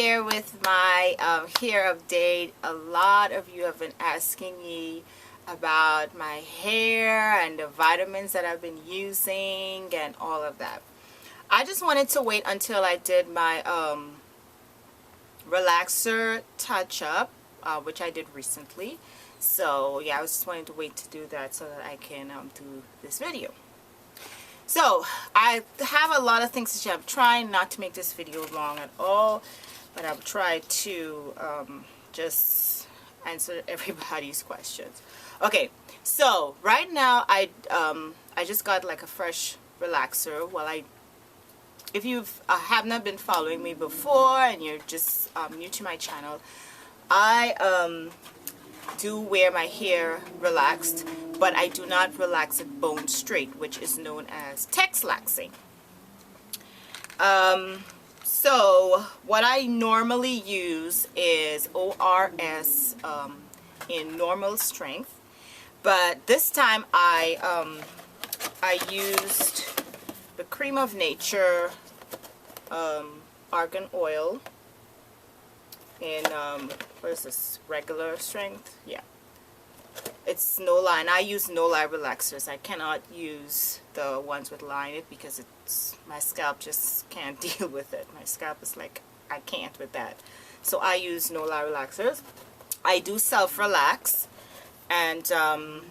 here with my hair update. A lot of you have been asking me about my hair and the vitamins that I've been using and all of that. I just wanted to wait until I did my relaxer touch-up, which I did recently. So yeah, I was just wanting to wait to do that so that I can do this video. So I have a lot of things to share. I'm trying not to make this video long at all, but I've tried to just answer everybody's questions. Okay, so right now I just got like a fresh relaxer. Well, if you have not been following me before and you're just new to my channel, I do wear my hair relaxed, but I do not relax it bone straight, which is known as texlaxing. So what I normally use is ORS in normal strength, but this time I used the Cream of Nature argan oil in what is this, regular strength? Yeah, it's no line. I use no line relaxers. I cannot use the ones with line in it because it's, my scalp just can't deal with it. My scalp is like, I can't with that. So I use no line relaxers. I do self relax, and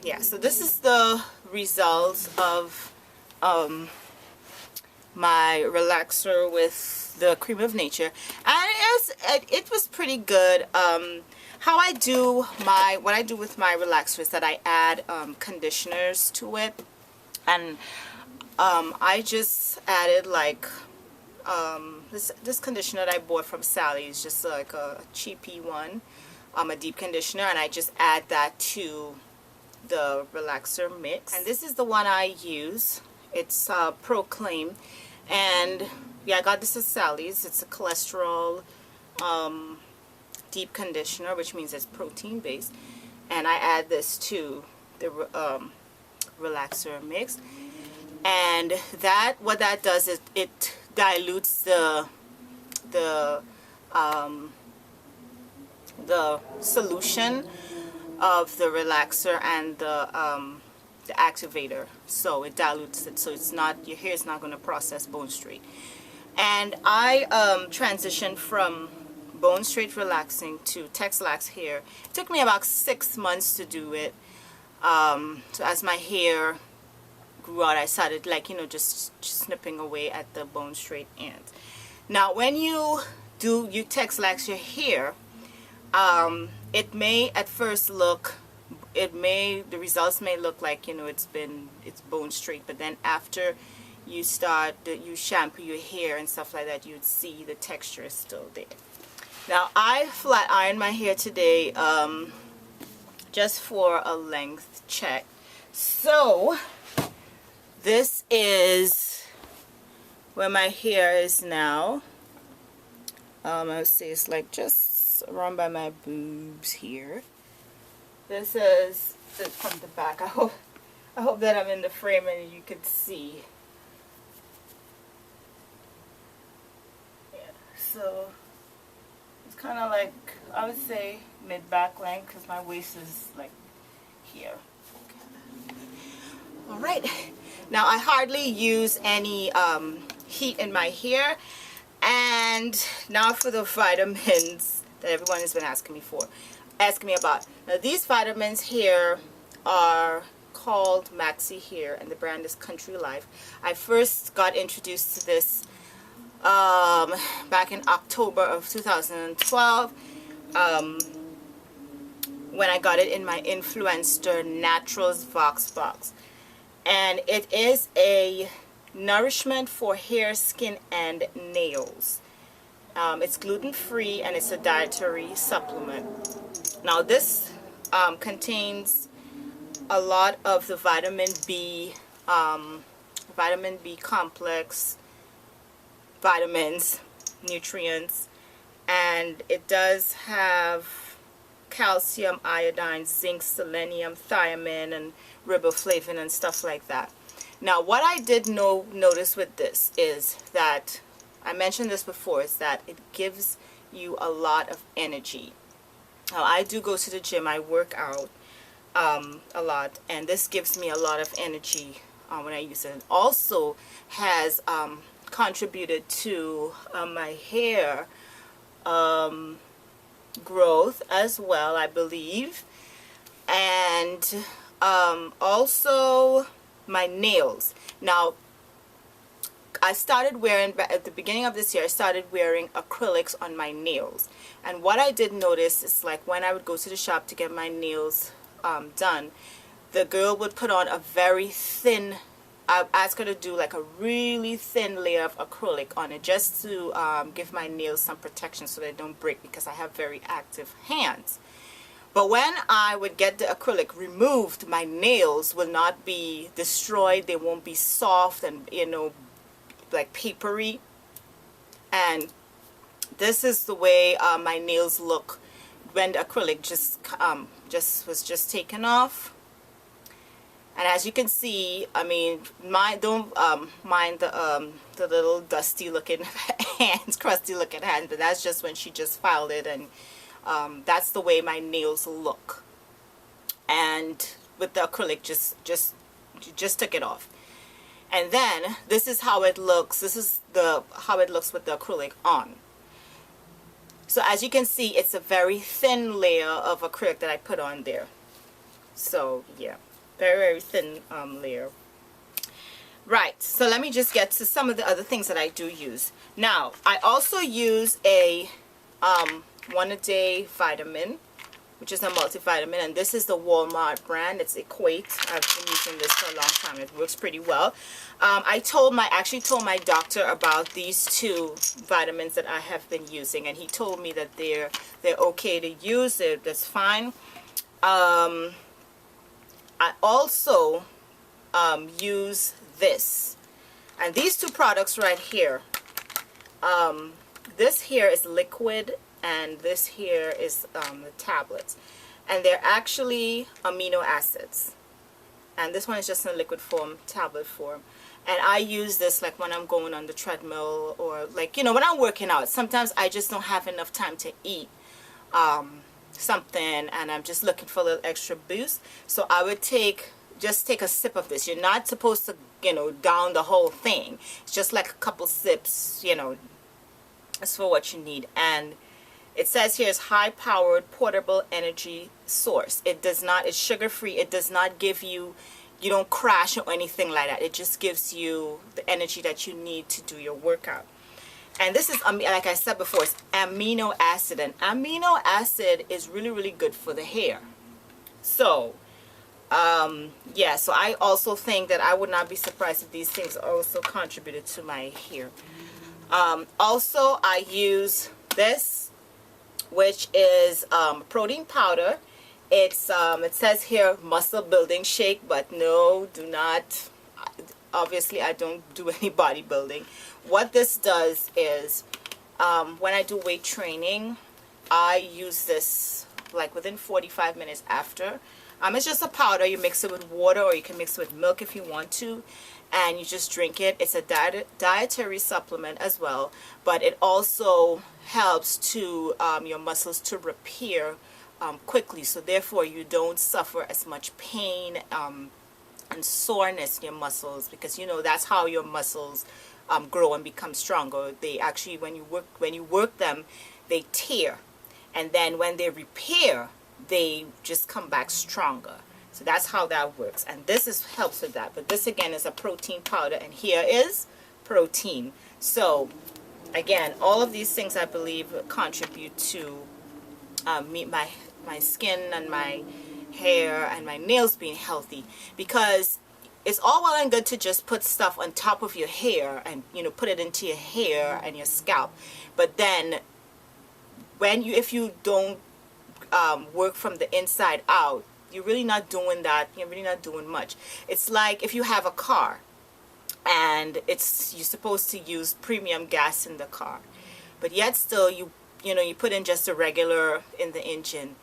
yeah, so this is the results of my relaxer with the Cream of Nature, and it was pretty good. How I do what I do with my relaxer is that I add conditioners to it, and I just added like this conditioner that I bought from Sally's, just like a cheapy one, a deep conditioner, and I just add that to the relaxer mix. And this is the one I use. It's Proclaim, and yeah, I got this at Sally's. It's a cholesterol deep conditioner, which means it's protein based, and I add this to the relaxer mix, and what that does is it dilutes the solution of the relaxer and the activator, so it dilutes it, so it's not, your hair is not going to process bone straight. And I transitioned from bone straight relaxing to texlax hair. It took me about 6 months to do it. So as my hair grew out, I started, like, you know, just snipping away at the bone straight end. Now when you texlax your hair, it may at first look, the results may look like, you know, it's bone straight, but then after you shampoo your hair and stuff like that, you'd see the texture is still there. Now I flat ironed my hair today just for a length check. So this is where my hair is now. I would say it's like just around by my boobs here. This is from the back. I hope that I'm in the frame and you can see. Yeah, so it's kind of like, I would say mid-back length, because my waist is like here. Alright, now I hardly use any heat in my hair. And now for the vitamins that everyone has been asking me about. Now these vitamins here are called Maxi Hair, and the brand is Country Life. I first got introduced to this back in October of 2012 when I got it in my Influencer Naturals Vox box, and it is a nourishment for hair, skin, and nails. It's gluten-free and it's a dietary supplement. Now this contains a lot of the vitamin B complex vitamins, nutrients, and it does have calcium, iodine, zinc, selenium, thiamine, and riboflavin and stuff like that. Now what I did notice with this is that I mentioned this before, is that it gives you a lot of energy. Now, I do go to the gym, I work out a lot, and this gives me a lot of energy when I use it. It also has contributed to my hair growth as well, I believe, and also my nails. Now, I started wearing, at the beginning of this year, I started wearing acrylics on my nails. And what I did notice is, like, when I would go to the shop to get my nails done, the girl would put on a very thin, I asked her to do like a really thin layer of acrylic on it, just to give my nails some protection so they don't break, because I have very active hands. But when I would get the acrylic removed, my nails will not be destroyed. They won't be soft and, you know, like papery. And this is the way my nails look when the acrylic was just taken off. And as you can see, I mean, don't mind the little dusty looking hands, crusty looking hands, but that's just when she just filed it, and that's the way my nails look. And with the acrylic, just took it off. And then this is how it looks. This is how it looks with the acrylic on. So as you can see, it's a very thin layer of acrylic that I put on there. So yeah, very thin layer. Right, so let me just get to some of the other things that I do use. Now, I also use a one-a-day vitamin, which is a multivitamin, and this is the Walmart brand. It's Equate. I've been using this for a long time. It works pretty well. I actually told my doctor about these two vitamins that I have been using, and he told me that they're okay to use. That's fine. I also use this, and these two products right here. This here is liquid, and this here is the tablets, and they're actually amino acids, and this one is just in liquid form, tablet form. And I use this like when I'm going on the treadmill, or like, you know, when I'm working out. Sometimes I just don't have enough time to eat something, and I'm just looking for a little extra boost. So I would just take a sip of this. You're not supposed to, you know, down the whole thing. It's just like a couple sips, you know. That's for what you need. And it says here is high-powered portable energy source. It's sugar-free. It does not give you, you don't crash or anything like that. It just gives you the energy that you need to do your workout. And this is, like I said before, it's amino acid. And amino acid is really good for the hair. So, yeah, so I also think that I would not be surprised if these things also contributed to my hair. Also, I use this, which is protein powder. It says here muscle building shake, but no, do not. Obviously, I don't do any bodybuilding. What this does is, when I do weight training, I use this like within 45 minutes after. It's just a powder. You mix it with water, or you can mix it with milk if you want to, and you just drink it. It's a dietary supplement as well, but it also helps to your muscles to repair quickly, so therefore you don't suffer as much pain and soreness in your muscles, because you know that's how your muscles grow and become stronger. They actually, when you work them, they tear, and then when they repair, they just come back stronger. So that's how that works, and this helps with that. But this again is a protein powder, and here is protein. So again, all of these things I believe contribute to my skin and my hair and my nails being healthy, because it's all well and good to just put stuff on top of your hair and, you know, put it into your hair and your scalp, but then if you don't work from the inside out, you're really not doing that. You're really not doing much. It's like if you have a car and you're supposed to use premium gas in the car, but yet still you put in just a regular in the engine.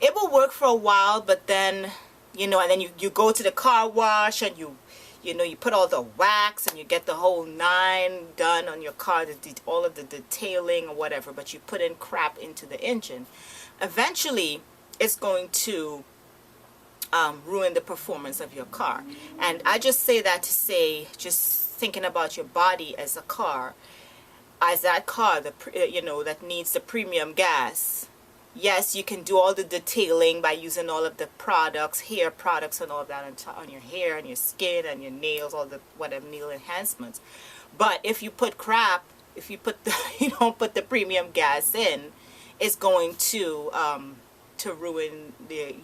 It will work for a while, but then, you know, and then you go to the car wash and you you know, you put all the wax and you get the whole 9 done on your car, all of the detailing or whatever, but you put in crap into the engine, eventually it's going to ruin the performance of your car. And I just say that to say, just thinking about your body as a car, as that car, you know, that needs the premium gas. Yes, you can do all the detailing by using all of the products, hair products and all of that on your hair and your skin and your nails, all the whatever nail enhancements. But if you put crap, if you put the, you don't put the premium gas in, it's going to ruin the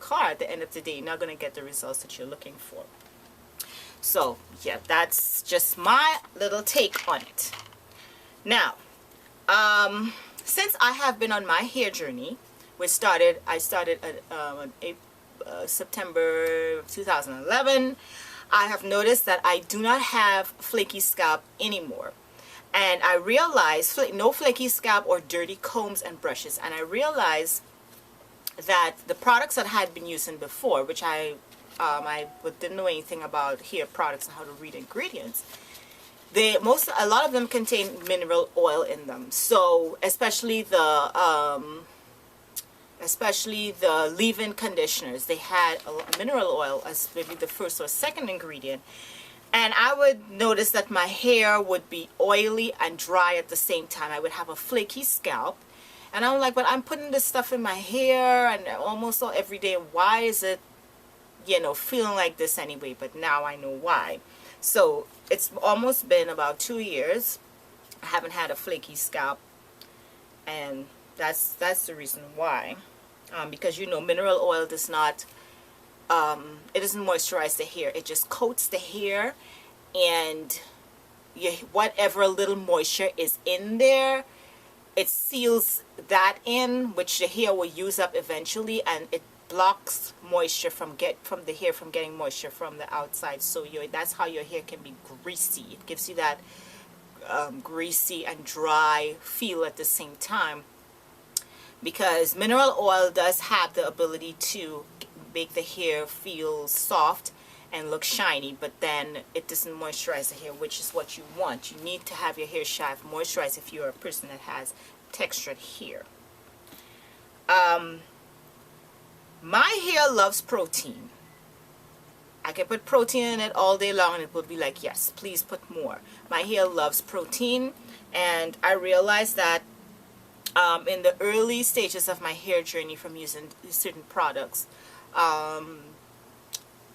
car. At the end of the day, you're not going to get the results that you're looking for. So yeah, that's just my little take on it. Now, since I have been on my hair journey, I started September 2011, I have noticed that I do not have flaky scalp anymore. And I realized no flaky scalp or dirty combs and brushes. And I realized that the products that I had been using before, which I didn't know anything about hair products and how to read ingredients, a lot of them contain mineral oil in them. So especially the leave-in conditioners, they had a mineral oil as maybe the first or second ingredient. And I would notice that my hair would be oily and dry at the same time. I would have a flaky scalp. And I'm like, but I'm putting this stuff in my hair and almost every day. Why is it, you know, feeling like this anyway? But now I know why. So it's almost been about 2 years. I haven't had a flaky scalp, and that's the reason why. Because, you know, mineral oil does not, it doesn't moisturize the hair. It just coats the hair, and whatever little moisture is in there, it seals that in, which the hair will use up eventually, and it blocks moisture from the hair from getting moisture from the outside. So that's how your hair can be greasy. It gives you that greasy and dry feel at the same time, because mineral oil does have the ability to make the hair feel soft and look shiny, but then it doesn't moisturize the hair, which is what you want. You need to have your hair shaft moisturized if you're a person that has textured hair. My hair loves protein. I can put protein in it all day long and it will be like, yes, please put more. My hair loves protein, and I realized that in the early stages of my hair journey from using certain products,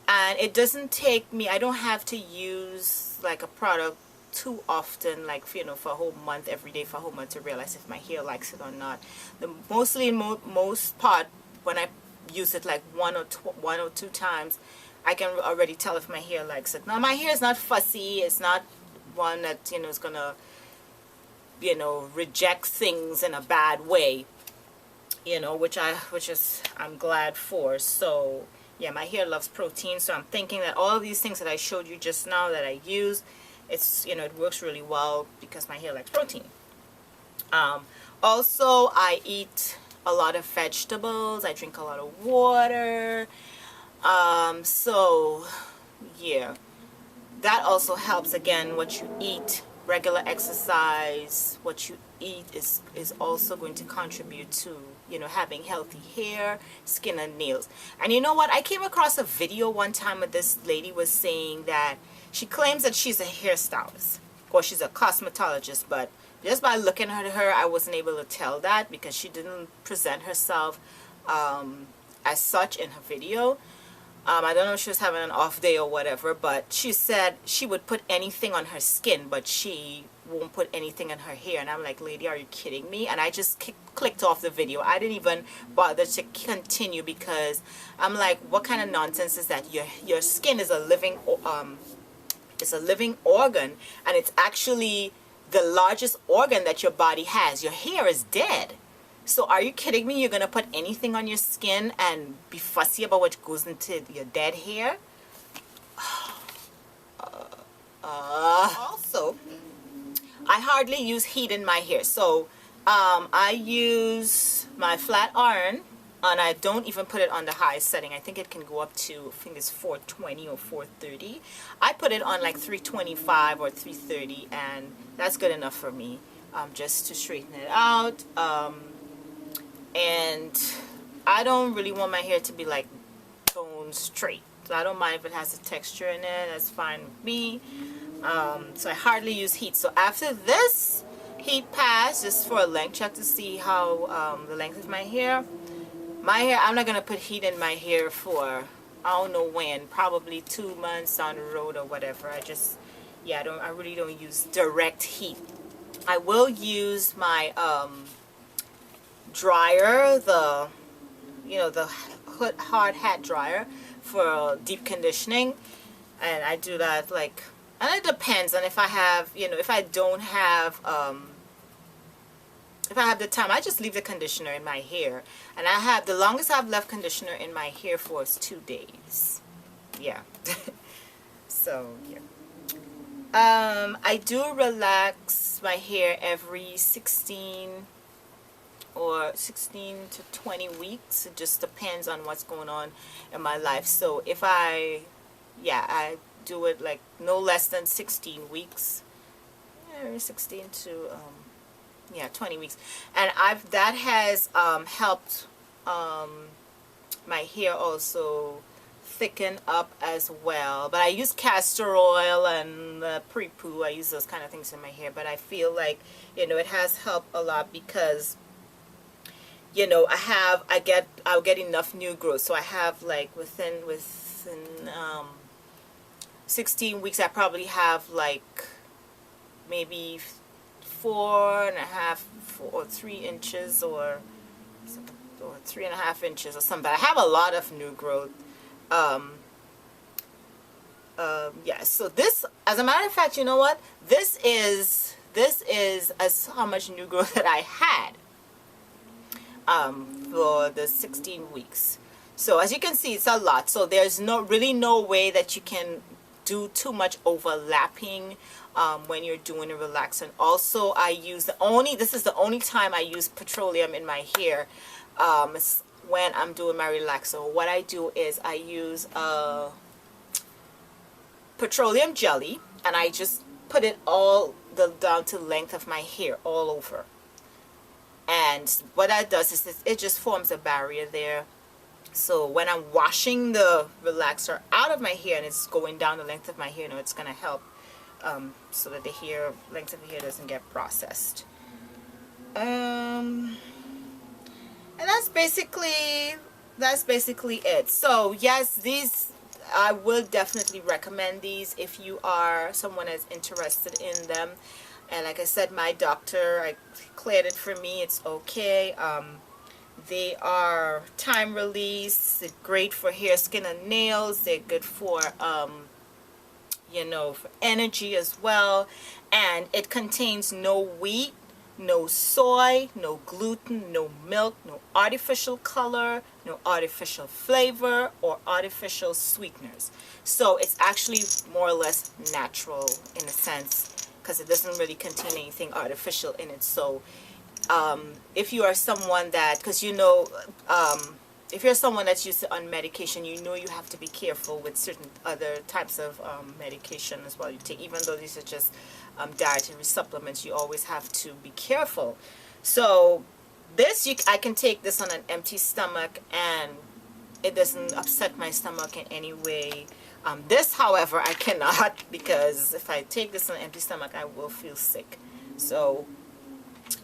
and it doesn't take me, I don't have to use like a product too often, like, you know, for a whole month, every day for a whole month, to realize if my hair likes it or not. Most part, when I use it like one or two times, I can already tell if my hair likes it. Now, my hair is not fussy. It's not one that, you know, is gonna, you know, reject things in a bad way, you know, which I'm glad for. So yeah, my hair loves protein. So I'm thinking that all of these things that I showed you just now that I use, it's, you know, it works really well because my hair likes protein. Also, I eat a lot of vegetables. I drink a lot of water. So yeah, that also helps. Again, what you eat, regular exercise, what you eat is also going to contribute to, you know, having healthy hair, skin, and nails. And you know what? I came across a video one time where this lady was saying that she claims that she's a hairstylist. Of course, she's a cosmetologist, but just by looking at her, I wasn't able to tell that because she didn't present herself as such in her video. I don't know if she was having an off day or whatever, but she said she would put anything on her skin, but she won't put anything in her hair. And I'm like, lady, are you kidding me? And I just clicked off the video. I didn't even bother to continue because I'm like, what kind of nonsense is that? Your skin is a living organ, and it's actually the largest organ that your body has. Your hair is dead. So are you kidding me? You're going to put anything on your skin and be fussy about what goes into your dead hair? Also, I hardly use heat in my hair. So I use my flat iron and I don't even put it on the highest setting. I think it can go up to, I think it's 420 or 430. I put it on like 325 or 330, and that's good enough for me, just to straighten it out. And I don't really want my hair to be like bone straight. So I don't mind if it has a texture in it. That's fine with me. So I hardly use heat. So after this heat pass, just for a length check to see how the length of my hair. My hair, I'm not gonna put heat in my hair for I don't know when, probably 2 months down the road or whatever. I just, yeah, I really don't use direct heat. I will use my dryer, the hard hat dryer for deep conditioning, and I do that like, and it depends on if I have, if I don't have if I have the time, I just leave the conditioner in my hair. And I have, the longest I've left conditioner in my hair for is 2 days. Yeah. So, yeah. I do relax my hair every 16 to 20 weeks. It just depends on what's going on in my life. So if I do it like no less than 16 weeks. 16 to 20 weeks, and that has helped my hair also thicken up as well. But I use castor oil and pre-poo. I use those kind of things in my hair, but I feel like it has helped a lot because I'll get enough new growth. So I have like within 16 weeks I probably have like maybe 4.5 or 3 inches or 3.5 inches or something. But I have a lot of new growth. Yeah, so this, as a matter of fact, you know what, this is as how much new growth that I had for the 16 weeks. So as you can see, it's a lot. So there's really no way that you can do too much overlapping when you're doing a relaxant. Also, this is the only time I use petroleum in my hair, when I'm doing my relaxer. What I do is I use petroleum jelly, and I just put it all down to the length of my hair all over. And what that does is it just forms a barrier there. So when I'm washing the relaxer out of my hair and it's going down the length of my hair, it's going to help so that the length of the hair doesn't get processed. And that's basically it. So yes, these, I would definitely recommend these if you are someone that's interested in them. And like I said, my doctor, I cleared it for me. It's okay. They are time release. They're great for hair, skin, and nails. They're good for for energy as well. And it contains no wheat, no soy, no gluten, no milk, no artificial color, no artificial flavor, or artificial sweeteners. So it's actually more or less natural in a sense, because it doesn't really contain anything artificial in it. So if you are someone that, because if you're someone that's used to on medication, you have to be careful with certain other types of medication as well you take. Even though these are just dietary supplements, you always have to be careful. So this, I can take this on an empty stomach and it doesn't upset my stomach in any way. This, however, I cannot, because if I take this on an empty stomach, I will feel sick. So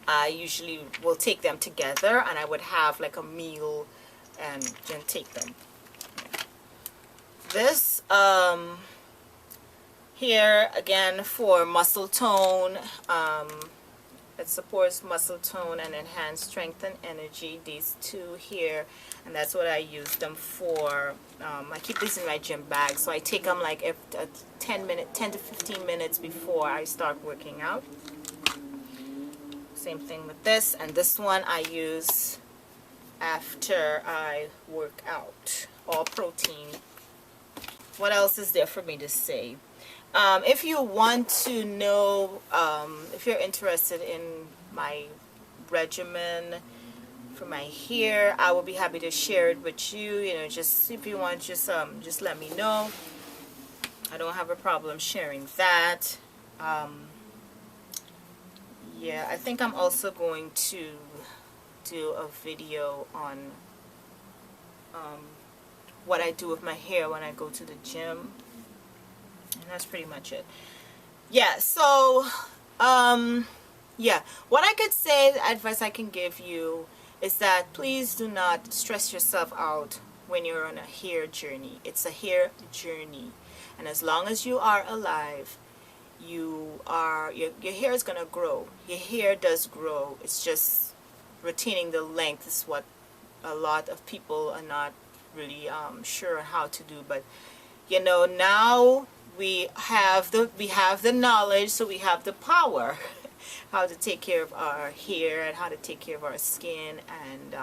I usually will take them together, and I would have like a meal and then take them. This here again for muscle tone. It supports muscle tone and enhance strength and energy. These two here, and that's what I use them for. I keep these in my gym bag, so I take them like 10 to 15 minutes before I start working out. Same thing with this, and this one I use after I work out. All protein. What else is there for me to say? If you want to know, if you're interested in my regimen for my hair. I will be happy to share it with you. You know, just if you want, just let me know. I don't have a problem sharing that. Yeah, I think I'm also going to do a video on what I do with my hair when I go to the gym, and that's pretty much it. Yeah, so yeah, what I could say, the advice I can give you is that please do not stress yourself out when you're on a hair journey. It's a hair journey, and as long as you are alive, your hair is gonna grow. Your hair does grow. It's just retaining the length is what a lot of people are not really sure how to do. But you know, now we have the knowledge, so we have the power how to take care of our hair and how to take care of our skin and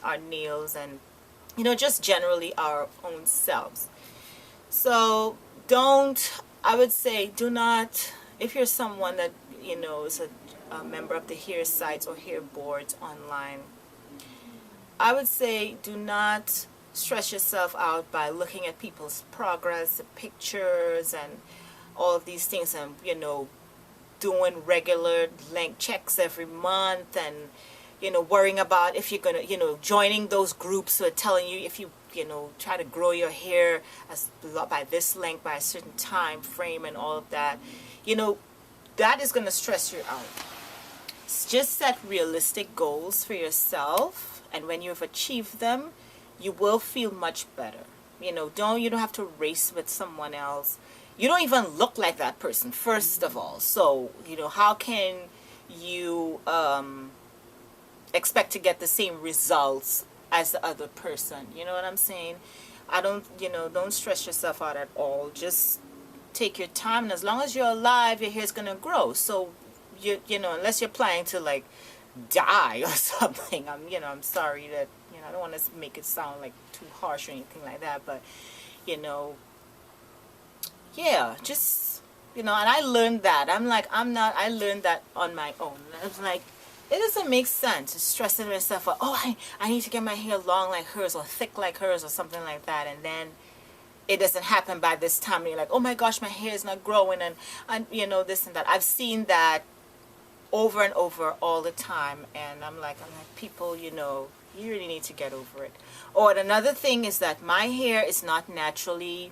our nails, and you know, just generally our own selves. So I would say do not, if you're someone that you know is a member of the hair sites or hair boards online, I would say do not stress yourself out by looking at people's progress, the pictures and all of these things, and you know, doing regular length checks every month, and you know, worrying about if you're gonna, you know, joining those groups who are telling you if you know, try to grow your hair by this length by a certain time frame and all of that. You know, that is going to stress you out. Just set realistic goals for yourself, and when you've achieved them, you will feel much better. You know, you don't have to race with someone else. You don't even look like that person, first of all. So, you know, how can you expect to get the same results as the other person? You know what I'm saying? Don't stress yourself out at all. Just take your time, and as long as you're alive, your hair's gonna grow. So you know, unless you're planning to like die or something, I'm sorry that, you know, I don't want to make it sound like too harsh or anything like that, but you know, yeah, just, you know, and I learned that. I learned that on my own. I was like, it doesn't make sense stressing myself out, oh, I need to get my hair long like hers or thick like hers or something like that, and then it doesn't happen by this time, and you're like, oh my gosh, my hair is not growing, and you know, this and that. I've seen that over and over all the time, and I'm like, people, you know, you really need to get over it. Or another thing is that my hair is not naturally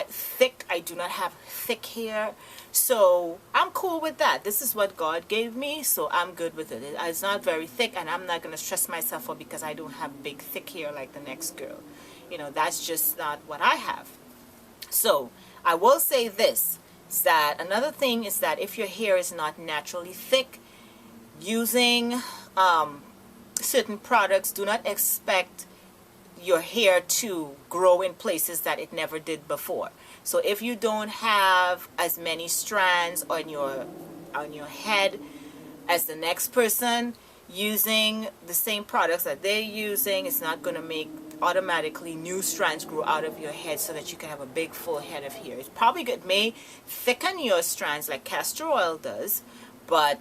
thick. I do not have thick hair, so I'm cool with that. This is what God gave me, so I'm good with it. It's not very thick, and I'm not going to stress myself out because I don't have big thick hair like the next girl. You know, that's just not what I have. So I will say this, is that another thing is that if your hair is not naturally thick, using certain products, do not expect your hair to grow in places that it never did before. So if you don't have as many strands on your head as the next person, using the same products that they're using, it's not going to make automatically new strands grow out of your head so that you can have a big full head of hair. It's probably good, may thicken your strands like castor oil does, but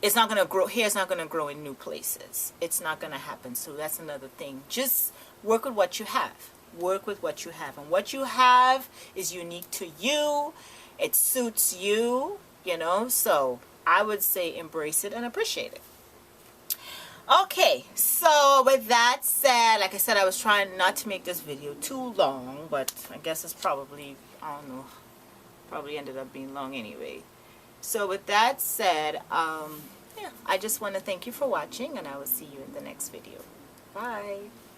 it's not going to grow, hair's not going to grow in new places. It's not going to happen. So that's another thing. Just work with what you have. Work with what you have. And what you have is unique to you. It suits you, you know. So I would say embrace it and appreciate it. Okay, so with that said, like I said, I was trying not to make this video too long, but I guess it's probably, I don't know, probably ended up being long anyway. So with that said, yeah, I just want to thank you for watching, and I will see you in the next video. Bye.